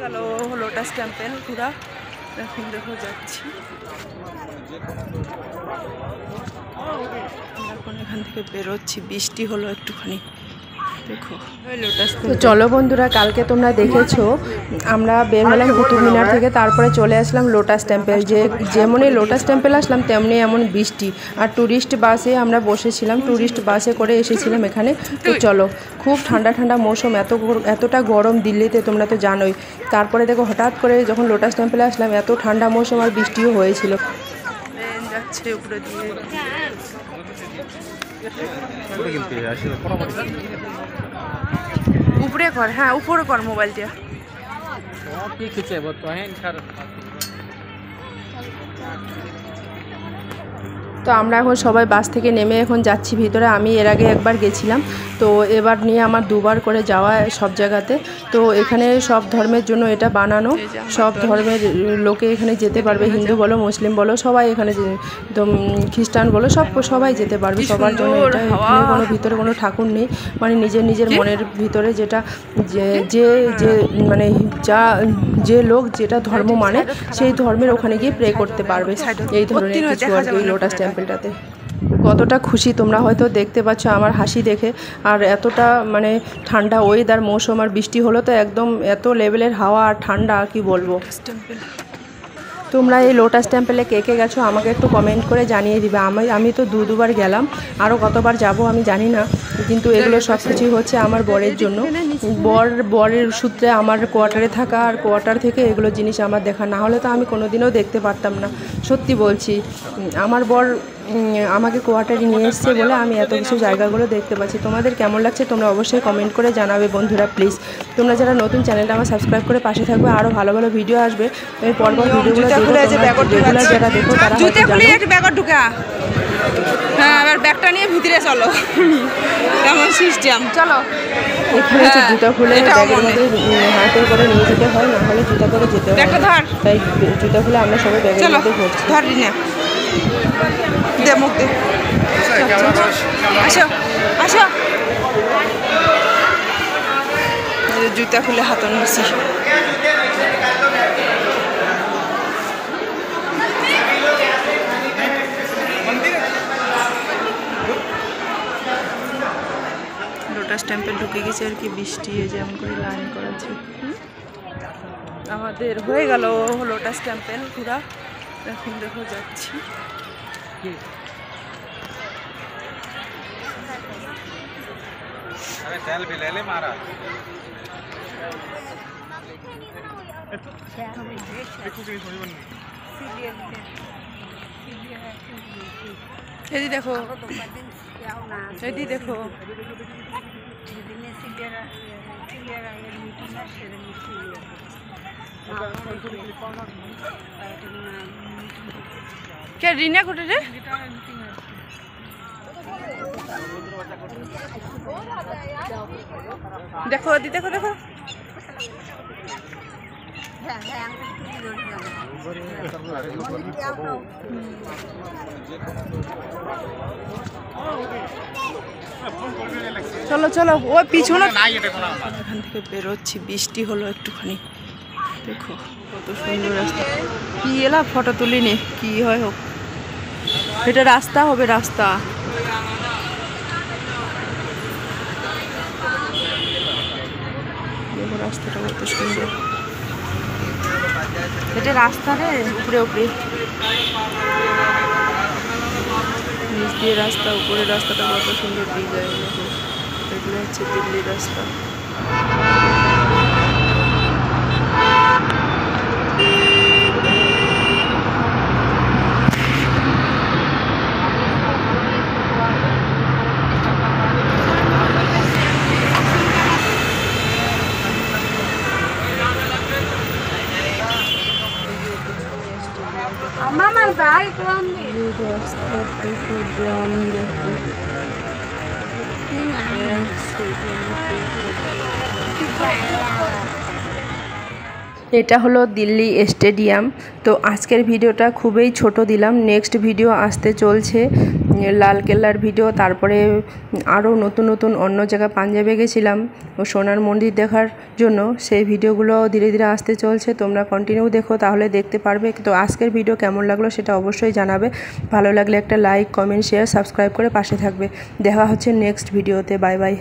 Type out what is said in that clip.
গেল lotus temple ঘোরা, এখন দেখো যাচ্ছি। এখন এখান থেকে বেরোচ্ছি, বৃষ্টি হলো একটুখানি, দেখো লোটাস। তো চলো বন্ধুরা, কালকে তোমরা দেখেছো আমরা বের হলাম কুতুব মিনার থেকে, তারপরে চলে আসলাম লোটাস টেম্পল। যেমনই লোটাস টেম্পল আসলাম তেমনি এমন বৃষ্টি, আর ট্যুরিস্ট বাসে আমরা বসেছিলাম, ট্যুরিস্ট বাসে করে এসেছিলাম এখানে। তো চলো, খুব ঠান্ডা ঠান্ডা মৌসুম, এতটা গরম দিল্লিতে তোমরা তো জানোই। তারপরে দেখো হঠাৎ করে যখন লোটাস টেম্পলে আসলাম এত ঠান্ডা মৌসুম আর বৃষ্টিও হয়েছিল। ট্রেন যাচ্ছে উপরে দিয়ে, উপরে কর, হ্যাঁ উপরে কর মোবাইলটা। তো আমরা এখন সবাই বাস থেকে নেমে এখন যাচ্ছি ভিতরে। আমি এর আগে একবার গেছিলাম, তো এবার নিয়ে আমার দুবার করে যাওয়া সব জায়গাতে। তো এখানে সব ধর্মের জন্য এটা বানানো, সব ধর্মের লোকে এখানে যেতে পারবে, হিন্দু বলো মুসলিম বলো সবাই এখানে, খ্রিস্টান বলো সবাই যেতে পারবে, সবার জন্য এটা। এখানে কোনো ভিতরে কোনো ঠাকুর নেই, মানে নিজের নিজের মনের ভিতরে যেটা যে মানে যে লোক যেটা ধর্ম মানে সেই ধর্মের ওখানে গিয়ে প্রে করতে পারবে। এই ধরনের কিছু আর কি লোটাস টেম্পলটাতে। কতটা খুশি তোমরা হয়তো দেখতে পাচ্ছ আমার হাসি দেখে, আর এতটা মানে ঠান্ডা ওয়েদার মৌসুম, আর বৃষ্টি হলো তো একদম এত লেভেলের হাওয়া আর ঠান্ডা, কি বলবো। তোমরা এই লোটাস টেম্পলে কে কে গেছো আমাকে একটু কমেন্ট করে জানিয়ে দিবে। আমি তো দুবার গেলাম, আরও কতবার যাব আমি জানি না, কিন্তু এগুলো সব কিছুই হচ্ছে আমার বরের জন্য। বরের সূত্রে আমার কোয়ার্টারে থাকা, আর কোয়ার্টার থেকে এগুলো জিনিস আমার দেখা, না হলে তো আমি কোনোদিনও দেখতে পারতাম না। সত্যি বলছি, আমার বর আমাকে কোয়ার্টারে নিয়ে এসছে বলে আমি এত কিছু জায়গাগুলো দেখতে পাচ্ছি। তোমাদের কেমন লাগছে তোমরা অবশ্যই কমেন্ট করে জানাবে বন্ধুরা প্লিজ। তোমরা যারা নতুন চ্যানেলটা আমার সাবস্ক্রাইব করে পাশে থাকবে, আরও ভালো ভালো ভিডিও আসবে। এই পরপর ভিডিওগুলো যারা দেখো তারা হ্যাঁ, এবার ব্যাগটা নিয়ে ভিতরে চলো, কেমন সিস্টেম। চলো, এখানে হচ্ছে জুতা খুলে ব্যাগের মধ্যে হাতে করে নিয়ে যেতে হয়, না হলে জুতা করে যেতে হয়। তাই জুতা খুলে আমরা সবাই ব্যাগের মধ্যে ভরছি। ধরি না, দে মুখ দে, আসো আসো। জুতা খুলে হাতন নিচ্ছি। লোটাস টেম্পল ঢুকে গেছে আর কি, বৃষ্টি যেমন করে লাইন করা আছে। আমাদের হয়ে গেল লোটাস টেম্পল ঘোরা, এখন দেখো যাচ্ছি। এদি দেখো, এদি দেখো, কে রিনা কোটে রে? দেখো এদি দেখো, দেখো চলো চলো, ওই পিছনে এখান থেকে বেরোচ্ছি, বৃষ্টি হলো একটুখানি, দেখো কত সুন্দর রাস্তা। কি এলা ফটো তুলিনি, কি হয় হোক, এটা রাস্তা হবে, রাস্তা। দেখো রাস্তাটা কত সুন্দর, এটা রাস্তা রে, উপরে উপরে নিচ দিয়ে রাস্তা, উপরে রাস্তাটা কত সুন্দর ডিজাইন। এগুলো হচ্ছে দিল্লির রাস্তা। এটা হলো দিল্লি স্টেডিয়াম। তো আজকের ভিডিওটা খুবই ছোট দিলাম, নেক্সট ভিডিও আসতে চলছে। লালকেল্লার ভিডিও, তারপরে আরও নতুন নতুন অন্য জায়গায় পাঞ্জাবে গেছিলাম ও সোনার মন্দির দেখার জন্য, সেই ভিডিওগুলো ধীরে ধীরে আসতে চলছে। তোমরা কন্টিনিউ দেখো, তাহলে দেখতে পারবে। তো আজকের ভিডিও কেমন লাগলো সেটা অবশ্যই জানাবে। ভালো লাগলে একটা লাইক, কমেন্ট, শেয়ার, সাবস্ক্রাইব করে পাশে থাকবে। দেখা হচ্ছে নেক্সট ভিডিওতে। Bye bye.